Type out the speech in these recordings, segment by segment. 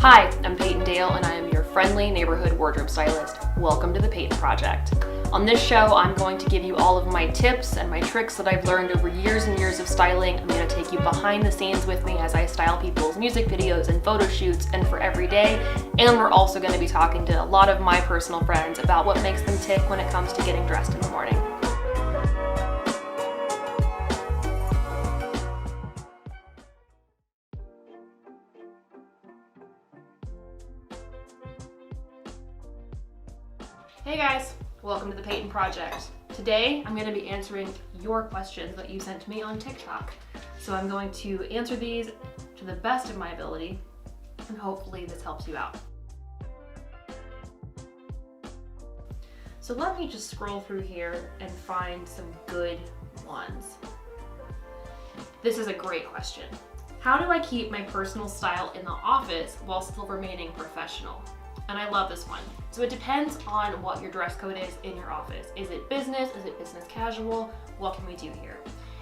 Hi, I'm Peyton Dale and I am your friendly neighborhood wardrobe stylist. Welcome to the Peyton Project. On this show, I'm going to give you all of my tips and my tricks that I've learned over years and years of styling. I'm going to take you behind the scenes with me as I style people's music videos and photo shoots and for every day. And we're also going to be talking to a lot of my personal friends about what makes them tick when it comes to getting dressed in the morning. Hey guys, welcome to the Peyton Project. Today I'm going to be answering your questions that you sent to me on TikTok. So I'm going to answer these to the best of my ability and hopefully this helps you out. So let me just scroll through here and find some good ones. This is a great question. How do I keep my personal style in the office while still remaining professional? And I love this one. So it depends on what your dress code is in your office. Is it business? Is it business casual? What can we do here?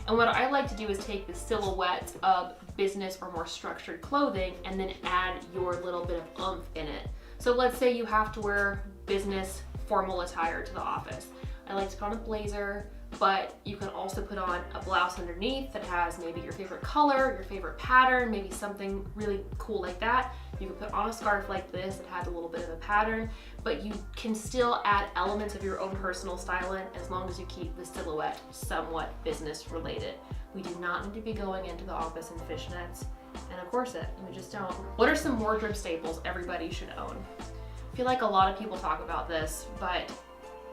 And what I like to do is take the silhouette of business or more structured clothing and then add your little bit of oomph in it. So let's say you have to wear business formal attire to the office. I like to put on a blazer, but you can also put on a blouse underneath that has maybe your favorite color, your favorite pattern, maybe something really cool like that. You can put on a scarf like this that has a little bit of a pattern, but you can still add elements of your own personal style in as long as you keep the silhouette somewhat business related. We do not need to be going into the office in fishnets and a corset. We just don't. What are some wardrobe staples everybody should own? I feel like a lot of people talk about this, but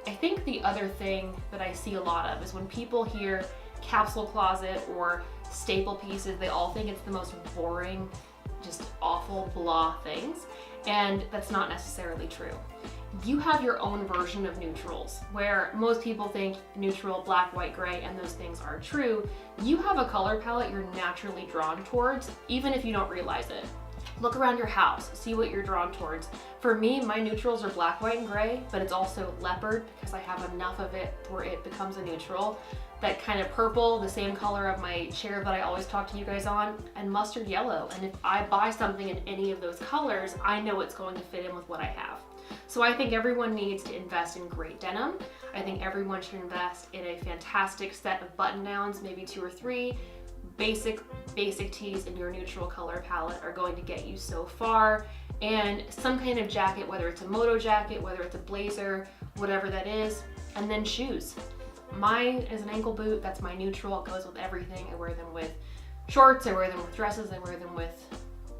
I think the other thing that I see a lot of is when people hear capsule closet or staple pieces, they all think it's the most boring, just awful blah things, and that's not necessarily true. You have your own version of neutrals, where most people think neutral, black, white, gray, and those things are true. You have a color palette you're naturally drawn towards, even if you don't realize it. Look around your house, see what you're drawn towards. For me, my neutrals are black, white, and gray, but it's also leopard because I have enough of it where it becomes a neutral. That kind of purple, the same color of my chair that I always talk to you guys on, and mustard yellow. And if I buy something in any of those colors, I know it's going to fit in with what I have. So I think everyone needs to invest in great denim. I think everyone should invest in a fantastic set of button downs, maybe 2 or 3. Basic tees in your neutral color palette are going to get you so far, and some kind of jacket, whether it's a moto jacket, whether it's a blazer, whatever that is, and then shoes. Mine is an ankle boot. That's my neutral. It goes with everything. I wear them with shorts, I wear them with dresses, I wear them with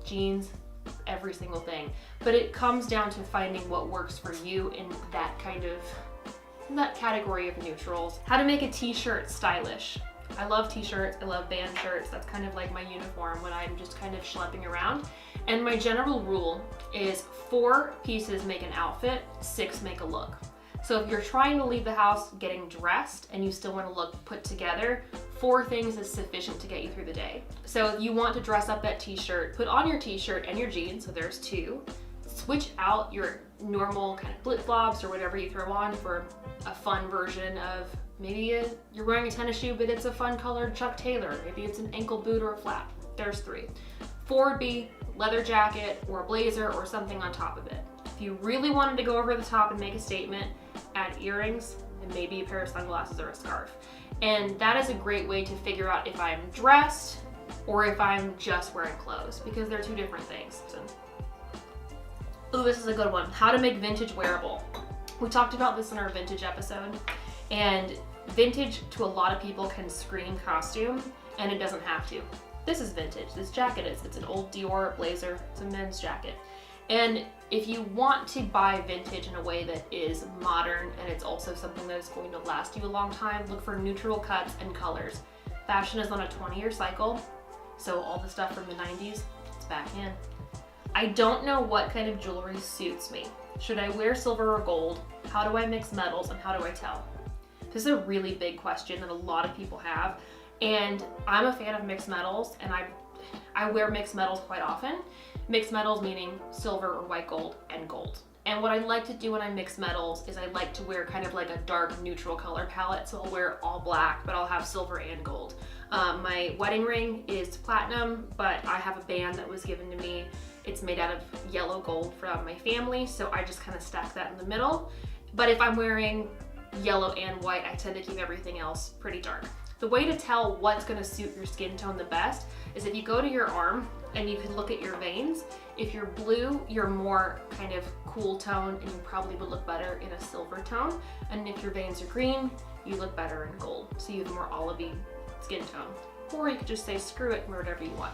jeans, every single thing. But it comes down to finding what works for you in that category of neutrals. How to make a t-shirt stylish. I love t-shirts, I love band shirts. That's kind of like my uniform when I'm just kind of schlepping around. And my general rule is 4 pieces make an outfit, 6 make a look. So if you're trying to leave the house getting dressed and you still want to look put together, 4 things is sufficient to get you through the day. So if you want to dress up that t-shirt, put on your t-shirt and your jeans, so there's 2. Switch out your normal kind of flip-flops or whatever you throw on for a fun version of maybe you're wearing a tennis shoe, but it's a fun colored Chuck Taylor. Maybe it's an ankle boot or a flat. There's 3. 4 would be leather jacket or a blazer or something on top of it. If you really wanted to go over the top and make a statement, add earrings and maybe a pair of sunglasses or a scarf. And that is a great way to figure out if I'm dressed or if I'm just wearing clothes, because they're 2 different things. Ooh, this is a good one. How to make vintage wearable. We talked about this in our vintage episode, and vintage to a lot of people can scream costume, and it doesn't have to. This is vintage. This jacket is. It's an old Dior blazer. It's a men's jacket. And if you want to buy vintage in a way that is modern and it's also something that is going to last you a long time, look for neutral cuts and colors. Fashion is on a 20-year cycle, so all the stuff from the 90s, it's back in. I don't know what kind of jewelry suits me. Should I wear silver or gold? How do I mix metals and how do I tell? This is a really big question that a lot of people have, and I'm a fan of mixed metals, and I wear mixed metals quite often. Mixed metals meaning silver or white gold and gold. And what I like to do when I mix metals is I like to wear kind of like a dark neutral color palette. So I'll wear all black, but I'll have silver and gold. My wedding ring is platinum, but I have a band that was given to me. It's made out of yellow gold from my family, so I just kind of stack that in the middle. But if I'm wearing yellow and white, I tend to keep everything else pretty dark. The way to tell what's gonna suit your skin tone the best is if you go to your arm and you can look at your veins. If you're blue, you're more kind of cool tone and you probably would look better in a silver tone. And if your veins are green, you look better in gold. So you have a more olivey skin tone. Or you could just say screw it and wear whatever you want.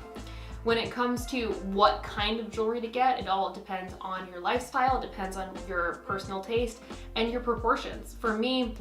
When it comes to what kind of jewelry to get, it all depends on your lifestyle, it depends on your personal taste and your proportions. For me,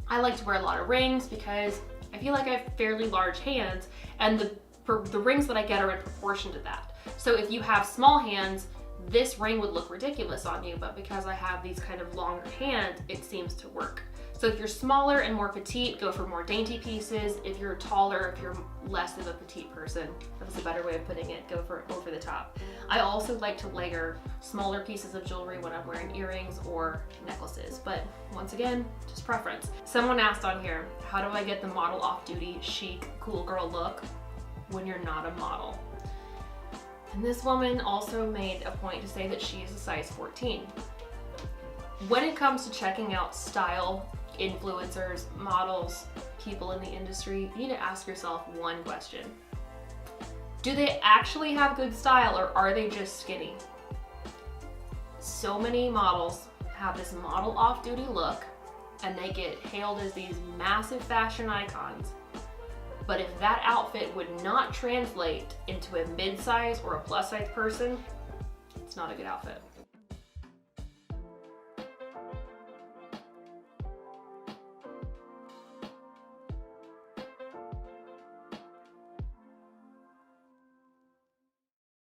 I like to wear a lot of rings because I feel like I have fairly large hands, and the rings that I get are in proportion to that. So if you have small hands, this ring would look ridiculous on you, but because I have these kind of longer hands, it seems to work. So if you're smaller and more petite, go for more dainty pieces. If you're taller, if you're less of a petite person, that's a better way of putting it, go for over the top. I also like to layer smaller pieces of jewelry when I'm wearing earrings or necklaces, but once again, just preference. Someone asked on here, how do I get the model off-duty, chic, cool girl look when you're not a model? And this woman also made a point to say that she is a size 14. When it comes to checking out style, influencers, models, people in the industry, you need to ask yourself one question. Do they actually have good style, or are they just skinny? So many models have this model off-duty look and they get hailed as these massive fashion icons. But if that outfit would not translate into a mid-size or a plus-size person, it's not a good outfit.